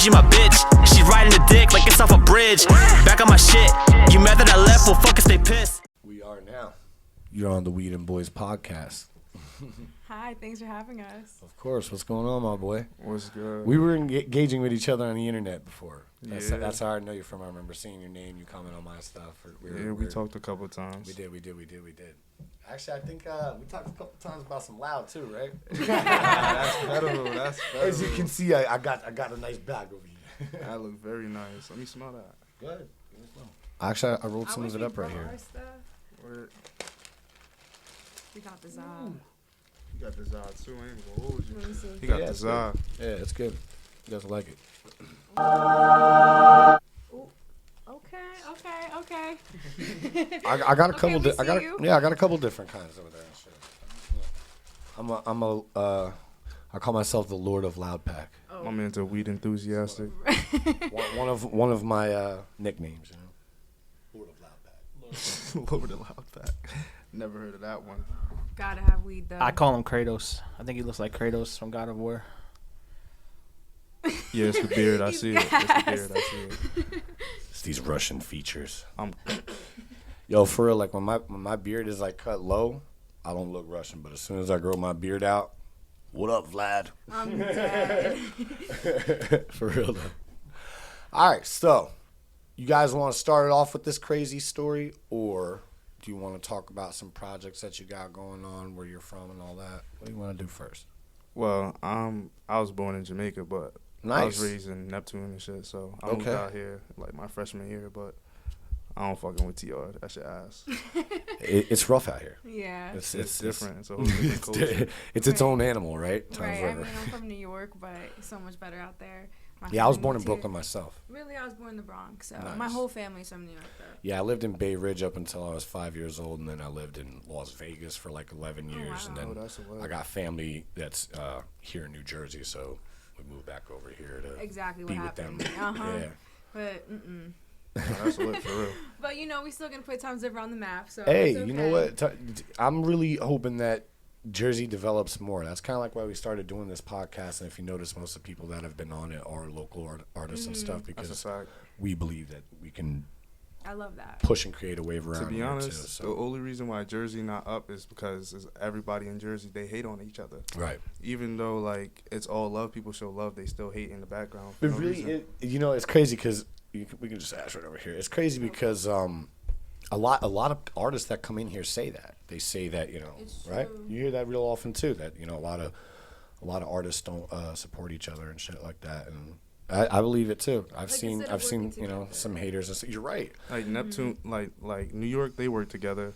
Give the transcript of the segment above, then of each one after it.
OG my bitch, she riding the dick like it's off a bridge. Back on my shit, you mad that I left, well fuck it, stay pissed. We are now. You're on the Dem Boyz podcast. Hi, thanks for having us. Of course. What's going on, my boy? What's good? We were engaging with each other on the internet before. That's how I know you from. I remember seeing your name. You comment on my stuff. We talked a couple of times. We did. Actually, I think we talked a couple times about some loud too, right? That's federal. That's federal. As you can see, I got a nice bag over here. That looks very nice. Let me smell that. Good. Actually, I rolled some of it up right here. Word. We got the Zob. You got the Zod too, ain't gonna hold you. Let me see. You got the Zod. Yeah, it's good. You guys like it? Ooh. Okay. I got a couple. we I got see you. I got a couple different kinds over there. I call myself the Lord of Loud Pack. Oh. My man's a weed enthusiastic. one of my nicknames, you know. Lord of Loud Pack. Lord of Loud Pack. Never heard of that one. Gotta have weed though. I call him Kratos. I think he looks like Kratos from God of War. Yeah, it's the beard. I see it. It's the beard. I see it. It's these Russian features. I'm Yo, for real, like when my beard is like cut low, I don't look Russian. But as soon as I grow my beard out, what up, Vlad? I'm dead. For real though. All right, so you guys want to start it off with this crazy story, or do you want to talk about some projects that you got going on, where you're from, and all that? What do you want to do first? well. I was born in Jamaica, but I was raised in Neptune and shit. So I moved out here like my freshman year, but I don't fucking with TR. That's your ass. It's rough out here. Yeah. It's different. It's a whole different culture. It's its own animal, right? Tom's Right. I River. mean, I'm from New York, but it's so much better out there. My Yeah, I was family born in moved Brooklyn here. myself. Really, I was born in the Bronx, so Nice. my whole family's from New York, though. Yeah, I lived in Bay Ridge up until I was 5 years old, and then I lived in Las Vegas for like 11 years, wow. and then Oh, that's a lot. I got family that's here in New Jersey, so we moved back over here to Exactly be what with them. happened. Yeah. But That's lit for real. But you know, we still gonna put Tom's River on the map. So Hey, it's you know okay. what? I'm really hoping that Jersey develops more. That's kind of like why we started doing this podcast. And if you notice, most of the people that have been on it are local artists and stuff, That's a because fact. we believe that we can I love that. push and create a wave around To be here, honest, too, so. the only reason why Jersey not up is because everybody in Jersey, they hate on each other. Right. Even though like it's all love, people show love, they still hate in the background. For It no really, reason. you know, it's crazy because we can just ask right over here. It's crazy because a lot of artists that come in here say that. They say that, you know, It's right? true. You hear that real often too. That, you know, a lot of artists don't support each other and shit like that. And I believe it too. I've seen instead of working you know, together. some haters. And you're right. Like Neptune, like New York, they work together.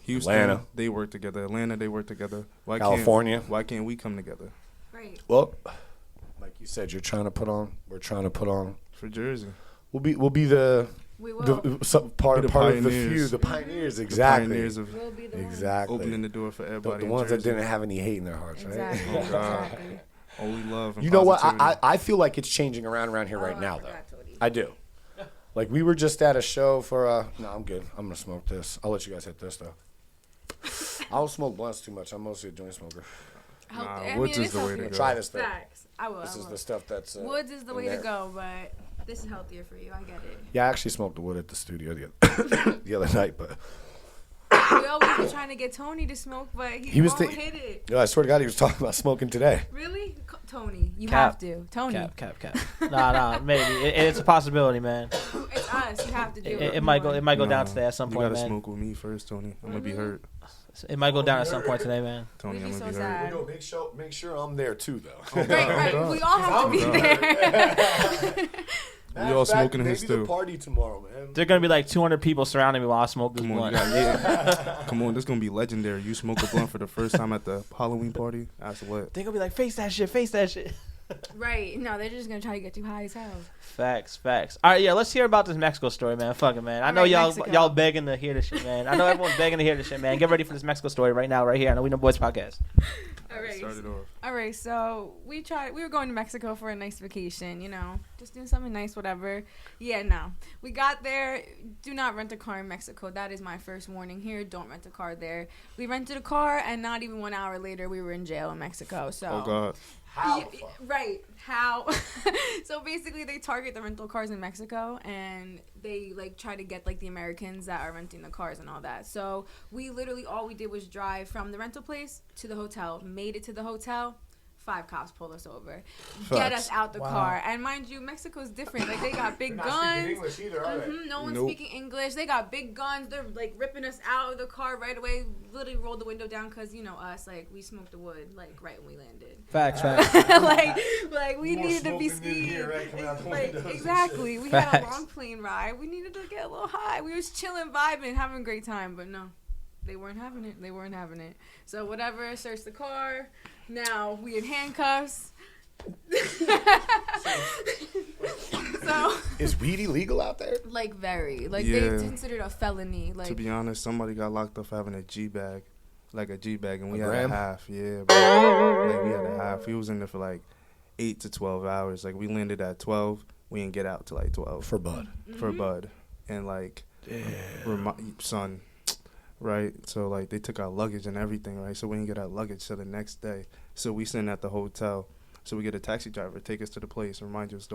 Houston, Atlanta. they work together. Atlanta, they work together. Why California. why can't we come together Right. Well, like you said, we're trying to put on. for Jersey? We'll be the We will. part Be the of the pioneers. few, the pioneers. Exactly. The pioneers of We'll be the ones. Exactly. opening the door for The everybody. in ones that Jersey. didn't have any hate in their hearts, right? Exactly. Oh, God. Exactly. Only love. And You know what? positivity. I feel like it's changing around here right Oh, now, I though. forgot, Tony. I do. Like, we were just at a show for, no, I'm good. I'm going to smoke this. I'll let you guys hit this, though. I don't smoke blunts too much. I'm mostly a joint smoker. I Woods mean, is it's the way to healthier. go. Try this, though. Facts. I will. This I is will. the stuff that's Woods is the in way to there. go, but this is healthier for you. I get it. Yeah, I actually smoked the wood at the studio the other night, but We always been trying to get Tony to smoke, but he was won't the- hit it. yo, I swear to God, he was talking about smoking today. Really? Tony, you Cap. have to. Tony, Cap. Nah, maybe it's a possibility, man. it's us. You have to do it. It might go Nah, down today at some You point, gotta man. smoke with me first, Tony. I'm gonna be hurt. It might go down at some point today, man. Tony, We'd I'm be gonna so be hurt. sad. Make sure I'm there, too, though. Right. We all have to be there. We all smoking maybe his the too. party tomorrow, man. There are gonna be like 200 people surrounding me while I smoke this Come on, blunt. you got Come on, this gonna be legendary. You smoke a blunt for the first time at the Halloween party. That's lit. They're gonna be like, face that shit. Right. No, they're just gonna try to get you high as hell. Facts. All right, yeah, let's hear about this Mexico story, man. Fuck it, man. I know All right, Mexico. y'all begging to hear this shit, man. I know everyone's begging to hear this shit, man. Get ready for this Mexico story right now, right here on the We Know Boys podcast. All right. Start it off. All right. So we were going to Mexico for a nice vacation. You know, just doing something nice, whatever. Yeah. No. We got there. Do not rent a car in Mexico. That is my first warning here. Don't rent a car there. We rented a car, and not even 1 hour later, we were in jail in Mexico. So. Oh God. How? Right. How? So basically, they target the rental cars in Mexico, and they like try to get like the Americans that are renting the cars and all that. So we literally all we did was drive from the rental place to the hotel. Made it to the hotel. 5 cops pulled us over, get us out the car. And mind you, Mexico's different. Like they got big guns. English either, are they? No one's speaking English. They got big guns. They're like ripping us out of the car right away. Literally rolled the window down because you know us. Like we smoked the wood like right when we landed. Facts. like we More needed to be smoking in skiing. here, right, coming out the Like windows and exactly. shit. We had a Facts. long plane ride. We needed to get a little high. We was chilling, vibing, having a great time. But no, they weren't having it. They weren't having it. So whatever. Searched the car. Now we in handcuffs. So Is weed illegal out there? like very they considered a felony. Like to be honest, somebody got locked up for having a G bag, and we A had gram? a half. Yeah, bro. Like we had a half. He was in there for like 8 to 12 hours. Like we landed at 12. We didn't get out till like 12 For bud. for bud, and like son. Right, so like they took our luggage and everything, right? So we didn't get our luggage till the next day. So we sitting at the hotel. So we get a taxi driver take us to the place. Remind you, it's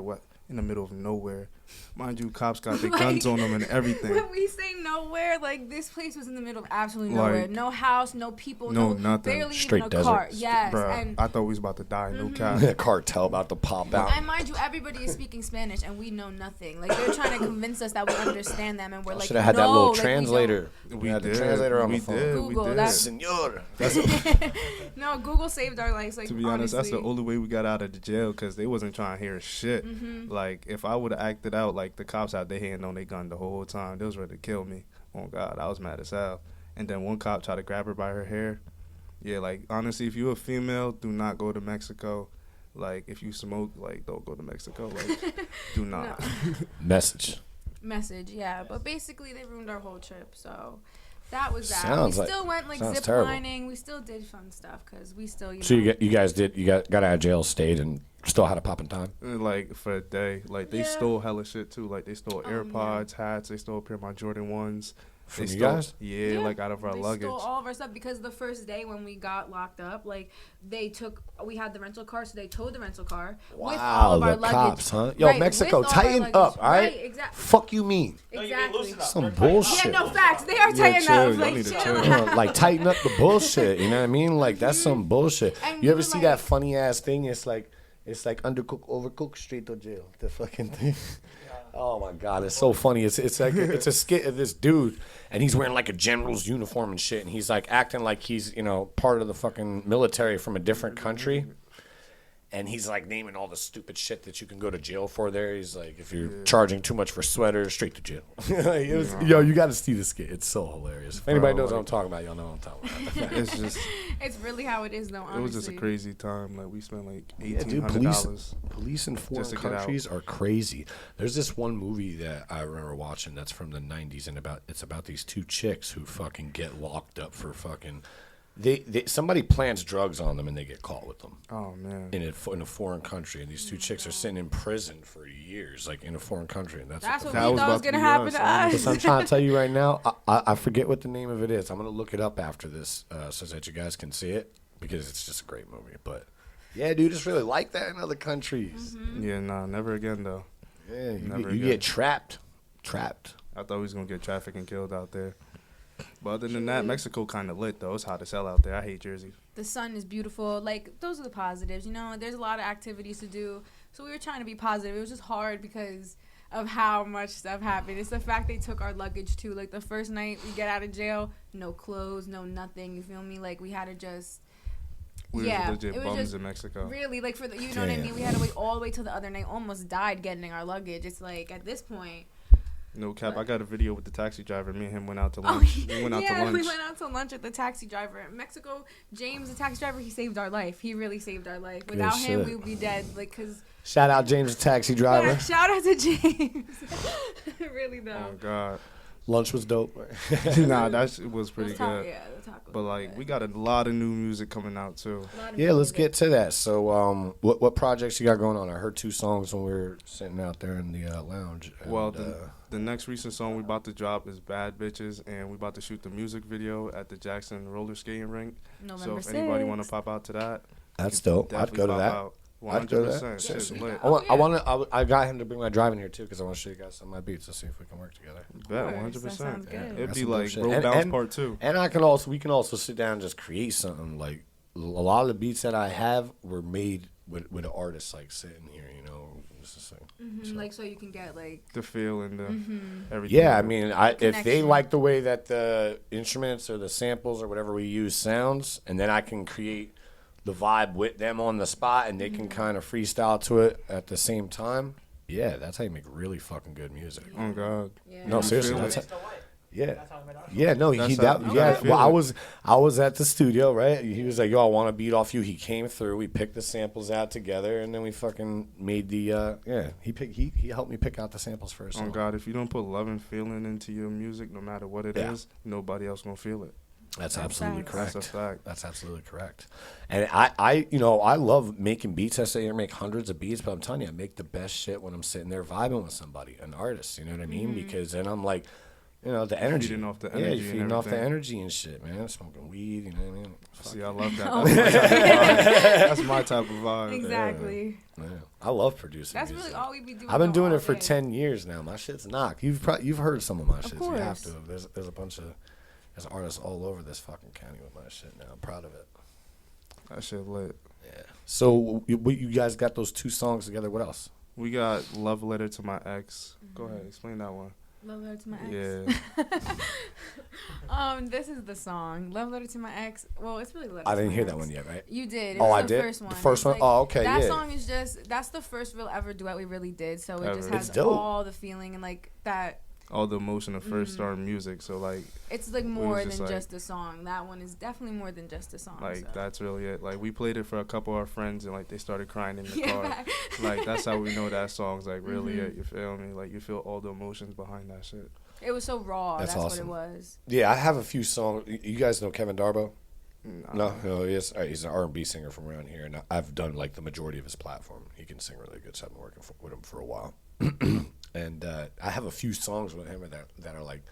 in the middle of nowhere. Mind you, cops got their guns on them and everything. When we say nowhere, like this place was in the middle of absolutely nowhere. Like, No house, no people, no nothing. barely Straight even a car. desert. Yes, Bruh, and I thought we was about to die. No cap. The cartel about to pop out. and mind you, everybody is speaking Spanish, and we know nothing. Like they're trying to convince us that we understand them, and we're like, Should have had that no, little like, translator. We had did. the translator on we the phone. did. Google, we did. that's- Senor. No, Google saved our lives. Like To be honest, that's the honestly. only way we got out of the jail because they wasn't trying to hear shit. Like, if I would have acted out, like, the cops had their hand on their gun the whole time. They was ready to kill me. Oh, God, I was mad as hell. And then one cop tried to grab her by her hair. Yeah, like, honestly, if you're a female, do not go to Mexico. Like, if you smoke, like, don't go to Mexico. Like, do not. Message. Yeah. But basically, they ruined our whole trip. So that was that. Sounds We like- still went like sounds zip terrible. lining. We still did fun stuff because we still, So know. you guys got out of jail, stayed, and still had a poppin' time? Like, for a day. Like, they Yeah. stole hella shit, too. Like, they stole yeah. AirPods, hats. They stole a pair of my Jordan 1s. From They you stole, guys? Yeah, like, out of our They luggage. stole all of our stuff because the first day when we got locked up, like we had the rental car, so they towed the rental car with all of Wow, our the luggage. cops, huh? Yo, Right, Mexico, with all our tighten luggage. up, all right? Exactly. Fuck you mean? Exactly. Some bullshit. Yeah, no facts. They are tighten chill. up. Y'all Like need to chill. chill. Like tighten up the bullshit, you know what I mean? Like that's some bullshit. And You we ever were see like- that funny ass thing? It's like undercooked, overcooked, straight to jail. The fucking thing. Oh my god, it's so funny. It's like it's a skit of this dude, and he's wearing like a general's uniform and shit, and he's like acting like he's part of the fucking military from a different country. And he's like naming all the stupid shit that you can go to jail for there. He's like, if you're charging too much for sweaters, straight to jail. Yo, you got to see this skit. It's so hilarious. If anybody knows what I'm talking about, y'all know what I'm talking about. It's just, It's really how it is, though. Honestly, it was just a crazy time. Like, we spent like Yeah, dude, $1,800. police in foreign just to get out. countries are crazy. There's this one movie that I remember watching that's from the 90s, and it's about these two chicks who fucking get locked up for fucking... somebody plants drugs on them and they get caught with them Oh, man. in a foreign country, and these two chicks are sitting in prison for years, like in a foreign country, and that's That's what what That we was thought was about to gonna be happen us, to honestly. us. So I'm trying to tell you right now, I forget what the name of it is. I'm going to look it up after this so that you guys can see it, because it's just a great movie. But yeah, dude, it's really like that in other countries. Yeah, nah, never again, though. Yeah, Never you again. get trapped. I thought we was going to get trafficked and killed out there. But other than that, Mexico kind of lit, though. It's hot as hell out there. I hate Jersey. The sun is beautiful. Like, those are the positives, There's a lot of activities to do. So we were trying to be positive. It was just hard because of how much stuff happened. It's the fact they took our luggage, too. Like, the first night we get out of jail, no clothes, no nothing. You feel me? Like, we had to just... We Yeah, was legit it was bums just in Mexico. Really, like, for the, you know what I mean? We had to wait all the way till the other night. Almost died getting our luggage. It's like, at this point... No cap. I got a video with the taxi driver. Me and him went out to Oh, lunch. We went out to yeah, lunch. we went out to lunch with the taxi driver in Mexico. James, the taxi driver, he saved our life. He really saved our life. Without him, shit. we would be dead. Like, cause Shout out James, the taxi driver. yeah, shout out to James. Really though. Oh, God. Lunch was dope. Nah, that shit was pretty The taco- good. Yeah, the taco. But, like, we got a lot of new music coming out, too. Yeah, let's get to that. So, what projects you got going on? I heard 2 songs when we were sitting out there in the lounge. And, Well, the next recent song we about to drop is Bad Bitches, and we about to shoot the music video at the Jackson roller skating rink. November So if anybody 6th. want to pop out to that, That's dope. I'd go to that. I'd go to that. 100%. Shit's lit. I got him to bring my driving here too because I want to show you guys some of my beats to see if we can work together. Bet, course, that 100%. sounds good. It'd That's be some like dope shit. Roll Bounce Part 2. And we can also sit down and just create something. Like a lot of the beats that I have were made with an artist like sitting here, you know. Like so you can get like The feel and the everything. Yeah, I mean, if they connection. like the way that the instruments or the samples or whatever we use sounds, and then I can create the vibe with them on the spot, and they can kind of freestyle to it at the same time. Yeah, that's how you make really fucking good music. Oh God. yeah. No, seriously, feel that's it. yeah. Yeah, no, That's he how- that, okay, yeah. I feel Well, it. I was at the studio, right? He was like, "Yo, I want to beat off you." He came through. We picked the samples out together, and then we fucking made the He helped me pick out the samples for a song. Oh God, if you don't put love and feeling into your music, no matter what it is, Yeah. nobody else gonna feel it. That's absolutely facts. correct. That's a fact. That's absolutely correct. And I love making beats. I sit here and make hundreds of beats, but I'm telling you, I make the best shit when I'm sitting there vibing with somebody, an artist. You know what I mean? Because then I'm like, the energy. Feeding off the Yeah, energy you're and feeding off the everything. energy and shit, man. Smoking weed, you know what I mean? See, I love that. That's my type of vibe. Exactly. Yeah. I love producing That's music. really all we be doing. I've been doing all it for day. 10 years now. My shit's knocked. You've heard some of my shit. You have course. to. There's a bunch of artists all over this fucking county with my shit now. I'm proud of it. That shit lit. Yeah. So you guys got those 2 songs together. What else? We got Love Letter to My Ex. Go ahead, explain that one. Love letter to my ex. Yeah. This is the song. Love letter to my ex. Well, it's really letter I to didn't my hear that ex. one yet, right? You did. It Oh, was I the did? First one. The first It's one? like- Oh, okay, That yeah. song is that's the first real ever duet we really did. So it just Ever. has It's dope. all the feeling and like that. All the emotion of first starting music. So like It's like was more than just like- just a song. That one is definitely more than just a song. like so. that's really it. Like we played it for a couple of our friends and like they started crying in the Yeah, car. fact. Like that's how we know that song's like really it. You feel me? Like you feel all the emotions behind that shit. It was so raw. That's That's awesome. what it was. Yeah, I have a few songs. You guys know Kevin Darbo? Nah. No, he's an R&B singer from around here, and I've done like the majority of his platform. He can sing really good, so I've been working with him for a while. And I have a few songs with him that are like,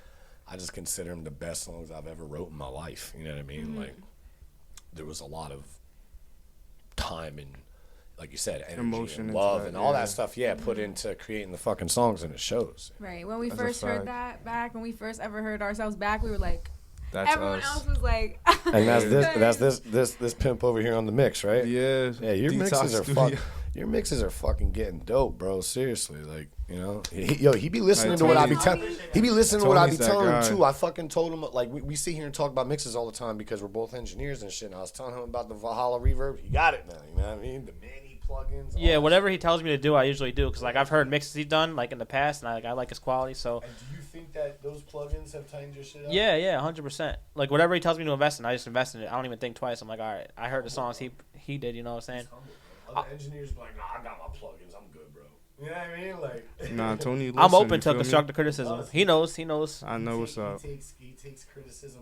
I just consider them the best songs I've ever wrote in my life. You know what I mean? Like, there was a lot of time and, like you said, energy Emotion and into love that, and all yeah. that stuff. Yeah, put into creating the fucking songs, and it shows. Right. When we That's a first heard fact. that back, when we first ever heard ourselves back, we were like, That's everyone us. else was like, And that's this pimp over here on the mix, right? Yeah. Yeah, your Detox mixes are studio. your mixes are fucking getting dope, bro. Seriously, like, you know, he be listening Hey, to what I be Tony. telling. He be listening to what I be Tony's that telling him guy. too. I fucking told him, like, we sit here and talk about mixes all the time because we're both engineers and shit. And I was telling him about the Valhalla reverb. He got it now. You know what I mean? The many plugins. all Yeah, that whatever he tells me to do, I usually do. Because, like, I've heard mixes he's done, like, in the past, and I like his quality, so... shit. And do you think that those plugins have tightened your shit up? Yeah, 100%. Like, whatever he tells me to invest in, I just invest in it. I don't even think twice. I'm like, all right, I heard the songs he did, you know what I'm saying? Other engineers be like, nah, I got my plugins. I'm good, bro. You know what I mean? Like, Nah, Tony. I'm listen, open you to feel me? constructive criticism. He knows. I know what's up. He takes criticism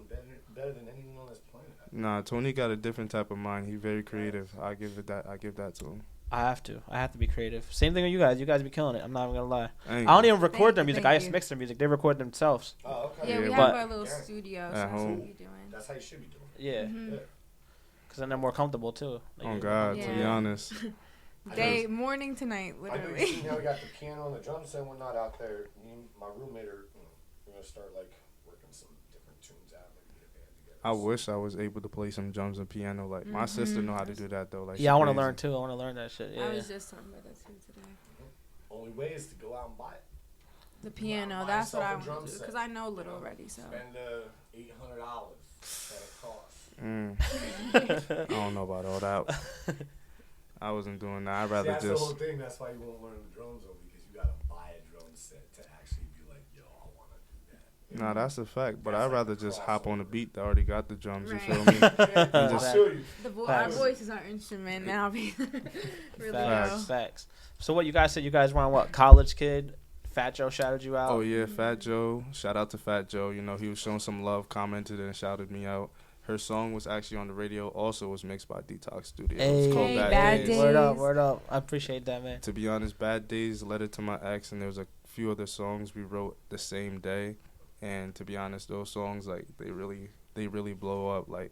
better than anyone on this planet. Nah, Tony got a different type of mind. He's very creative. I give that to him. I have to be creative. Same thing with you guys. You guys be killing it. I'm not even going to lie. Ain't I don't even record their Thank you, music. thank I just you. mix their music. They record themselves. Oh, okay. yeah, we Yeah, have but- our little studio, so At that's what home. we're doing. That's how you should be doing it. Yeah. Mhm. Yeah. Because then they're more comfortable, too. Like, Oh God, to be Yeah. honest. Day, morning to night, I know you literally. see how we got the piano and the drum set and whatnot out there. Me and my roommate are we're gonna start like working some different tunes out. Maybe get a band together. I wish I was able to play some drums and piano. Like my sister know how to do that though. Like Yeah, I she want to crazy. learn, too. I want to learn that shit. Yeah. I was just talking about that too today. Only way is to go out and buy it. The piano, Buy that's what yourself I a want drum to do set. because I know little already. So Spend $800 that it costs. I don't know about all that. I wasn't doing that. I'd rather that's the whole just. thing. That's why you won't learn the drums though, because you gotta buy a drum set to actually be like, yo, I want to do that. Nah, that's a fact. But That's I'd like rather a just hop on a crossover. beat that already got the drums. You Right. feel me? I'll just- show you. our Facts. voice is our instrument now. Really Facts. go. Facts. So what you guys said? You guys were on what? College Kid? Fat Joe shouted you out? Oh yeah, Fat Joe. Shout out to Fat Joe. You know he was showing some love, commented and shouted me out. Her song was actually on the radio. Also was mixed by Detox Studio. Hey, It's called Hey, Bad, Bad Days. Days. Word up, word up. I appreciate that, man. To be honest, Bad Days, Letter to My Ex, and there was a few other songs we wrote the same day. And to be honest, those songs like they really blow up. Like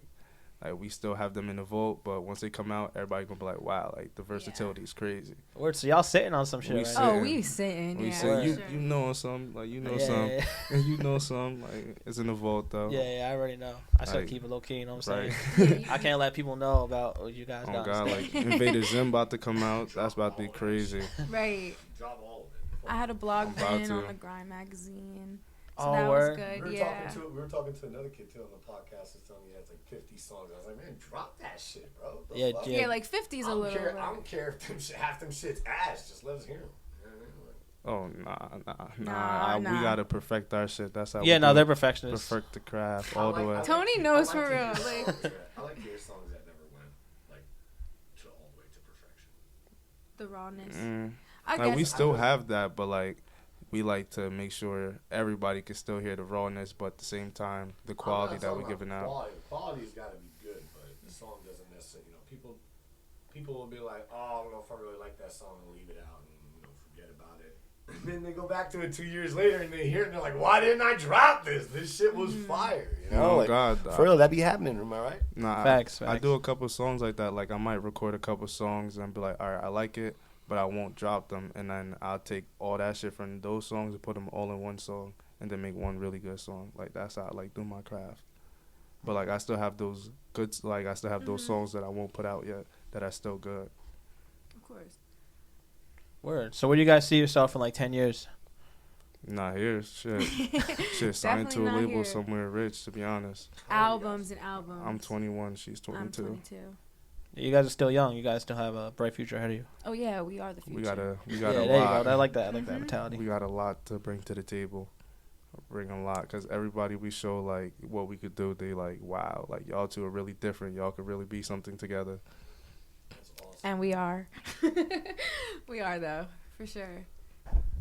Like we still have them in the vault, but once they come out, everybody gonna be like, wow, like the versatility is crazy. Word, so y'all sitting on some shit We right sit- now. Oh, we sitting. We Yeah, say you for sure. you know some, like you know Yeah, some, yeah, and you know some, like it's in the vault though. yeah, I already know. I still Like, keep it low key, you know what I'm Right. saying? I can't let people know about what you guys Oh got. God, like Invader Zim about to come out. That's about to be crazy. Right. Drop all of it. I had a blog I'm about then to. on the Grind magazine. So Oh, that word. was good. We were, Yeah. we were talking to another kid too on the podcast. He's telling me he has like 50 songs. I was like, man, drop that shit, bro. The Yeah, fuck? yeah. Yeah, like 50's I a don't little. care. I like- don't care if them half them shit's ass. Just let us hear them. Oh Nah, We nah. gotta perfect our shit. That's how. Yeah, we no, do they're it. perfectionists. Perfect the craft all the way. Tony knows for real, like- I like to hear songs that never went like to all the way to perfection. The rawness. Mm. I Like we guess. still have that, but like we like to make sure everybody can still hear the rawness, but at the same time the quality that we're giving out. Quality's got to be good, but the song doesn't necessarily. People will be like, oh, I don't know if I really like that song, and leave it out and forget about it. And then they go back to it 2 years later and they hear it and they're like, why didn't I drop this? This shit was fire. You know, Oh like, God, for real, that be happening. Am I right? Nah, Facts, I facts. do a couple songs like that. Like I might record a couple songs and be like, all right, I like it, but I won't drop them, and then I'll take all that shit from those songs and put them all in one song, and then make one really good song. Like that's how I like do my craft. But like I still have those good, like I still have those songs that I won't put out yet that are still good. Of course. Word. So where do you guys see yourself in like 10 years? Not here, shit, signed to Definitely a not label here. somewhere rich. To be honest, Albums and albums. I'm 21, she's 22. I'm 22. You guys are still young. You guys still have a bright future ahead of you. Oh yeah, we are the future. We got a Yeah, lot. there you go. I like that. I like that mentality. We got a lot to bring to the table. Bring a lot, because everybody we show like what we could do, they like, wow, like y'all two are really different. Y'all could really be something together. That's awesome. And we are. We are though, for sure.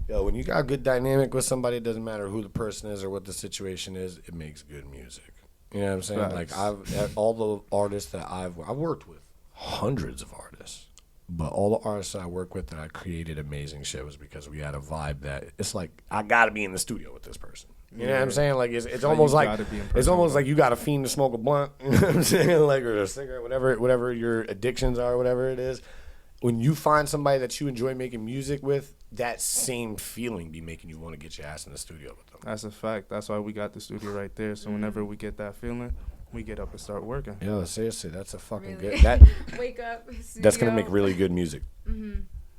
Yo, when you got a good dynamic with somebody, it doesn't matter who the person is or what the situation is, it makes good music. You know what I'm saying? Facts. Like all the artists that I've worked with hundreds of artists, but all the artists that I work with that I created amazing shit was because we had a vibe that it's like I gotta be in the studio with this person. You know what I'm Yeah. saying? Like it's Like, almost you like gotta be in it's person almost with like you got a fiend to smoke a blunt. You know what I'm saying? Like, or a cigarette, whatever your addictions are, whatever it is. When you find somebody that you enjoy making music with, that same feeling be making you want to get your ass in the studio with them. That's a fact. That's why we got the studio right there. So whenever we get that feeling, we get up and start working. Yo, seriously, that's a fucking Really. good. That Wake up. that's gonna studio. make really good music.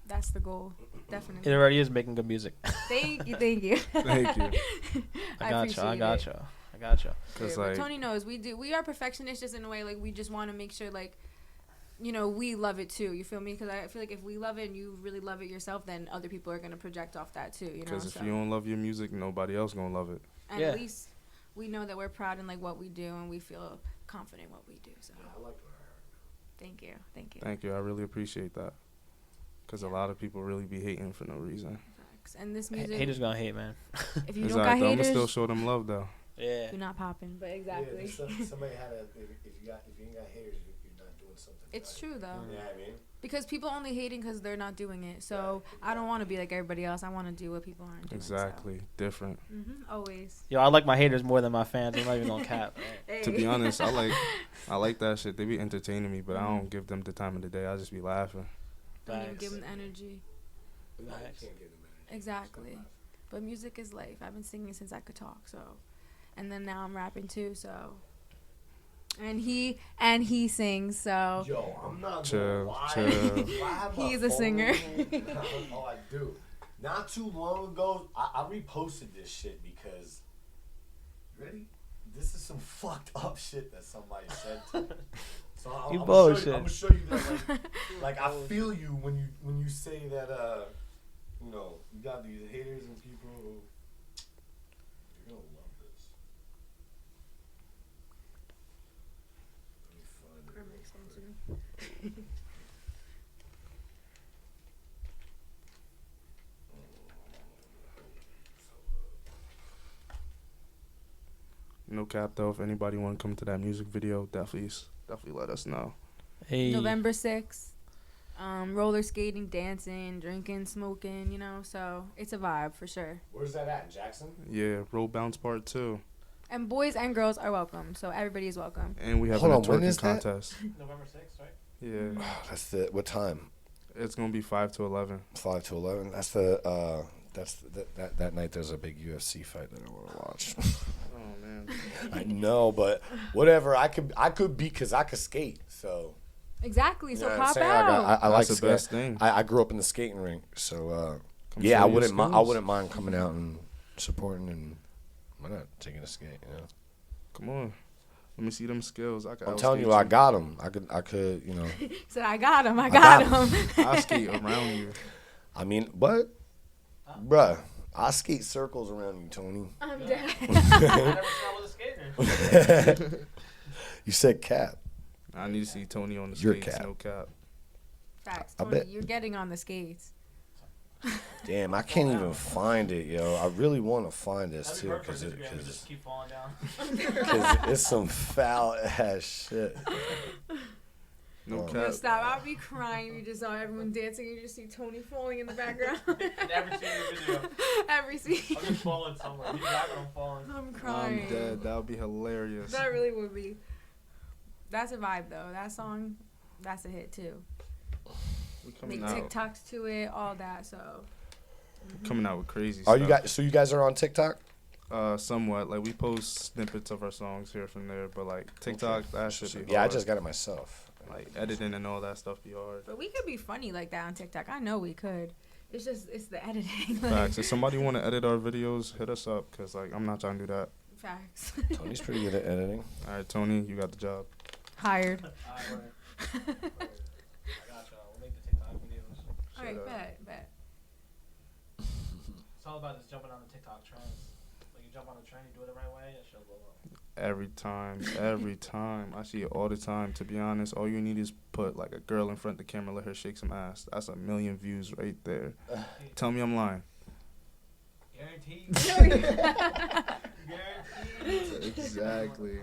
That's the goal. It Definitely. already is making good music. Thank you. Thank you. Thank you. I got you. I appreciate got it. you. I got you. Cause But like, Tony knows we are perfectionists just in a way like we just want to make sure like we love it too. You feel me? Because I feel like if we love it and you really love it yourself, then other people are gonna project off that too. You know. because if So- you don't love your music, nobody else gonna love it. and Yeah. at least we know that we're proud in like what we do and we feel confident in what we do. So I like what I heard. thank you. Thank you. Thank you. I really appreciate that. Because a lot of people really be hating for no reason. Facts. And this music, Haters gonna hate, man. if you It's don't alright, got though. I'ma haters, still show them love though. Yeah. you're not popping. But exactly. Yeah, somebody had a. If you ain't got haters, you're not doing something. It's right. true though. You know what I mean? Because people only hating because they're not doing it. So I don't want to be like everybody else. I want to do what people aren't doing. Exactly. Different. So. Always. Yo, I like my haters more than my fans. I'm not even gonna cap. To be honest, I like that shit. They be entertaining me, but I don't give them the time of the day. I just be laughing. Don't even Facts. give them the energy. No, you Facts. can't give them energy. Exactly. But music is life. I've been singing since I could talk. So, and then now I'm rapping too. So, and he sings. So Yo, I'm not Chill, gonna lie. chill. I have my He's a phone singer. with me. Oh, I do. Not too long ago, I reposted this shit because. Ready? This is some fucked up shit that somebody said to me. So You I'm bullshit. gonna show you that, like I feel you when you say that, you got these haters and people who, you're gonna love this. Let me find it. No cap though. If anybody want to come to that music video, definitely let us know. Hey. November 6th, roller skating, dancing, drinking, smoking. So it's a vibe for sure. Where's that at, in Jackson? Yeah, Roll Bounce Part 2. And boys and girls are welcome, so everybody is welcome. And we have Hold a on, when twerking is that? contest. November 6th, right? Yeah, That's the what time? it's gonna be 5 to 11. 5 to 11. That's the that night. There's a big UFC fight that I want to watch. Oh man. I know, but whatever. I could be because I could skate. So Exactly. you So know what I'm pop saying? out. I like That's the skate. best thing. I grew up in the skating rink, so Come yeah, show I your wouldn't I skills. wouldn't mind coming out and supporting and why not taking a skate? You know? Come on. Let me see them skills. I'm telling you, I got them. I could, you know. Said I got him. I got got him. I'll skate around you. I mean, but, bruh, I skate circles around you, Tony. I'm dead. I never saw with a skater. You said cap. I need to see Tony on the You're skates. cap. No cap. Facts. I Tony, bet. you're getting on the skates. Damn, I can't even find it, yo. I really want to find this That'd be too, perfect cause for Instagram. We just keep falling down. it's some foul ass shit. No Oh. cap. No, stop. I'll be crying. You just saw everyone dancing. You just see Tony falling in the background. Never seen a video. Every scene. I'm just falling somewhere. He's back, I'm falling. I'm crying. I'm dead. That would be hilarious. That really would be. That's a vibe though. That song, that's a hit too. We coming Make out. TikToks to it, all that. So. Coming out with crazy Are stuff. you guys? So you guys are on TikTok? Somewhat. Like we post snippets of our songs here from there, but like TikTok, that should be hard. Yeah, I just got it myself. like editing and all that stuff be hard. But we could be funny like that on TikTok. I know we could. It's just it's the editing. like, Facts. If somebody want to edit our videos, hit us up, cause like I'm not trying to do that. Facts. Tony's pretty good at editing. All right, Tony, you got the job. Hired. Alright, I got y'all. We'll make the TikTok videos. All right, up. bet. It's all about just jumping on the TikTok trends. Like you jump on the trend, you do it the right way, it should blow up. Every time. I see it all the time. To be honest, all you need is put like a girl in front of the camera, let her shake some ass. That's 1 million views right there. Tell me I'm lying. Guaranteed. Guaranteed. Exactly.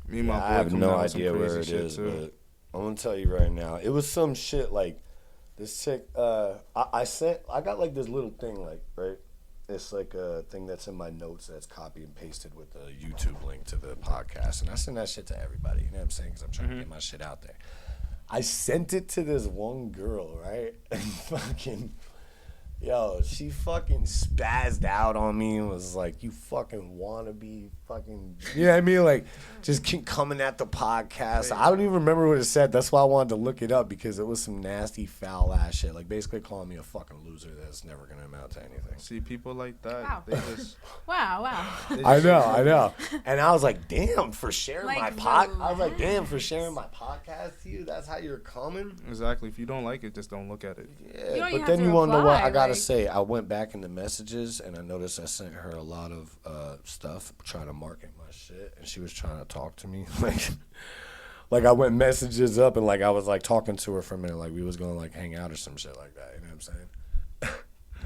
Me and my Yeah, boy I have coming no out with some idea where crazy it shit, is, too. but I'm gonna tell you right now. It was some shit like this chick. I got like this little thing, like right. It's like a thing that's in my notes that's copy and pasted with the YouTube link to the podcast, and I send that shit to everybody. You know what I'm saying? Because I'm trying to get my shit out there. I sent it to this one girl, right? And fucking, yo, she fucking spazzed out on me and was like, "You fucking wanna be fucking," you know what I mean? Like, just keep coming at the podcast. I don't even remember what it said. That's why I wanted to look it up, because it was some nasty foul ass shit. Like basically calling me a fucking loser that's never gonna amount to anything. See people like that. Wow. They just. Wow. They I just- know. And I was like, damn, for sharing Like, my pod. I was like, relax. damn, for sharing my podcast to you. That's how you're coming. Exactly. If you don't like it, just don't look at it. You Yeah, don't but even then have you to want to know what reply, I gotta like- say? I went back in the messages and I noticed I sent her a lot of stuff trying to market my shit, and she was trying to talk to me like I went messages up and like I was like talking to her for a minute, like we was gonna like hang out or some shit like that. You know what I'm saying?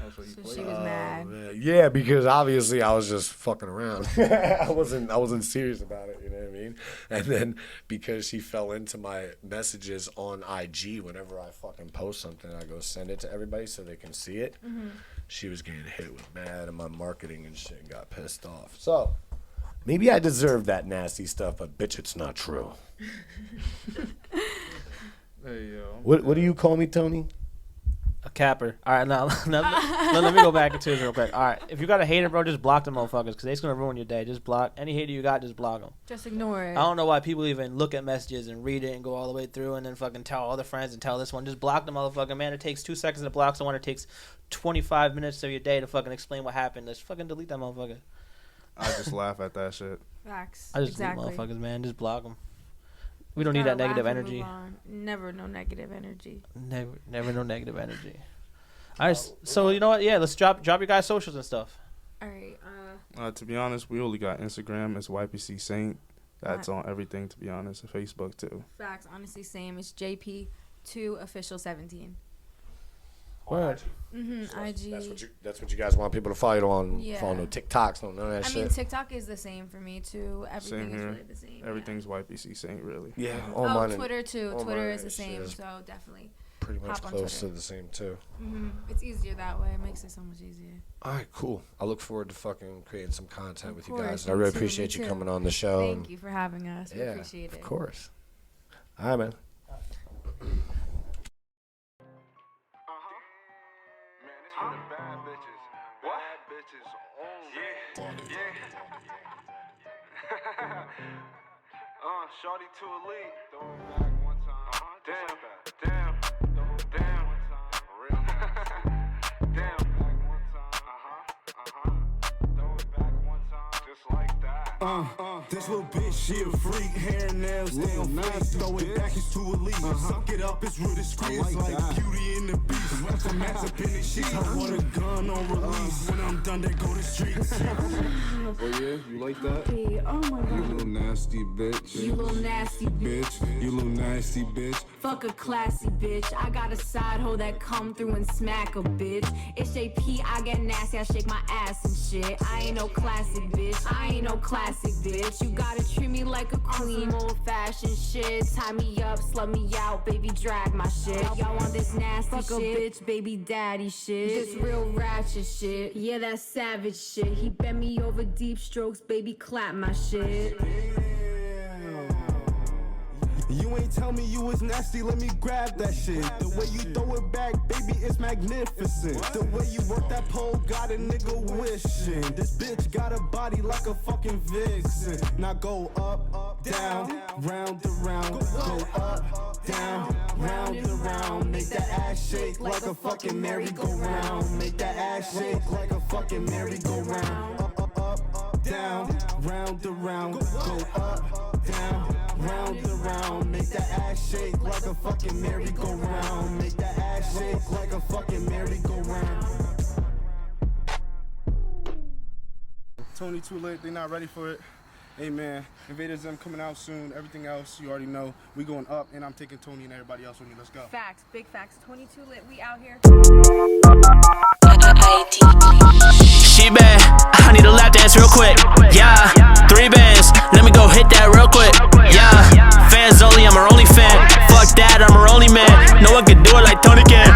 That's what you So play. she was mad. Man. Yeah, because obviously I was just fucking around. I wasn't serious about it, you know what I mean? And then because she fell into my messages on IG, whenever I fucking post something, I go send it to everybody so they can see it. She was getting hit with mad and my marketing and shit and got pissed off. So maybe I deserve that nasty stuff, but bitch, it's not true. Hey yo. What do you call me, Tony? A capper. All right, now let me go back into this real quick. All right, if you got a hater, bro, just block them motherfuckers, because they's gonna ruin your day. Just block any hater you got. Just block them. Just ignore it. I don't know why people even look at messages and read it and go all the way through and then fucking tell all their friends and tell this one. Just block the motherfucker, man. It takes 2 seconds to block someone. It takes 25 minutes of your day to fucking explain what happened. Just fucking delete that motherfucker. I just laugh at that shit. Facts. I just exactly. delete motherfuckers, man. Just block them. We don't need Gotta that negative laugh and energy. move on. Never no negative energy. Never no negative energy. All right, so you know what? Yeah, let's drop your guys' socials and stuff. All right. To be honest, we only got Instagram. It's YPC Saint. That's on everything, to be honest. And Facebook too. Facts. Honestly, same. It's JP2 official 17. Word. IG. That's what you guys want people to follow you on. Yeah. Follow no TikToks, no none of that I shit. mean, TikTok is the same for me too. Everything Same is here. really the same. Everything's YPC Saint, really. yeah, Oh, mine and- Twitter too. all Twitter mine is the is same. just So definitely. pretty much hop on close to Twitter. the same too. It's easier that way. It makes it so much easier. All right, cool. I look forward to fucking creating some content Of with you course, guys. And I me really too, appreciate me you too. coming on the show. Thank you for having us. We appreciate it. Of course. All right, man. Man, it's for the bad bitches. Bad bitches only. Yeah. Shorty too elite. Throw it back one time. Damn. Damn. Real nasty. Damn. Back one time. Throw it back one time. Just like that. This little bitch, she a freak. Hair and nails, they on fleek. Throw it back, it's too elite. Suck it up, it's real discreet. It's like Beauty and the Beast. Some ass up in the sheets. I want a gun on release. When I'm done, they go to streets. Oh yeah, you like that? Oh my You god. little nasty bitch. You little nasty bitch. Bitch, you little nasty bitch. Fuck a classy bitch. I got a side hoe that come through and smack a bitch. It's JP, I get nasty, I shake my ass and shit. I ain't no classic bitch. I ain't no classic bitch. You gotta treat me like a queen. Old fashioned shit. Tie me up, slut me out, baby, drag my shit. Y'all want this nasty fuck shit? Fuck a bitch, baby daddy shit. This real ratchet shit. Yeah, that savage shit. He bent me over deep strokes, baby, clap my shit. You ain't tell me you was nasty, let me grab that shit. The way you throw it back, baby, it's magnificent. The way you work that pole got a nigga wishing. This bitch got a body like a fucking vixen. Now go up, down, round and round. Go up, down, round and round. Make that ass shake like a fucking merry-go-round. Make that ass shake like a fucking merry-go-round. Up, down, round and round. Go up, down, round and round. Make that ass shake like a fucking merry-go-round. Make that ass shake like a fucking merry-go-round. Tony too late, they not ready for it. Hey man, Invaders them coming out soon. Everything else you already know. We going up, and I'm taking Tony and everybody else with me. Let's go. Facts, big facts. 22 lit, we out here. She bad, I need a lap dance real quick. Yeah, 3 bands, let me go hit that real quick. Yeah, fans only, I'm her only fan. Fuck that, I'm her only man. No one can do it like Tony can.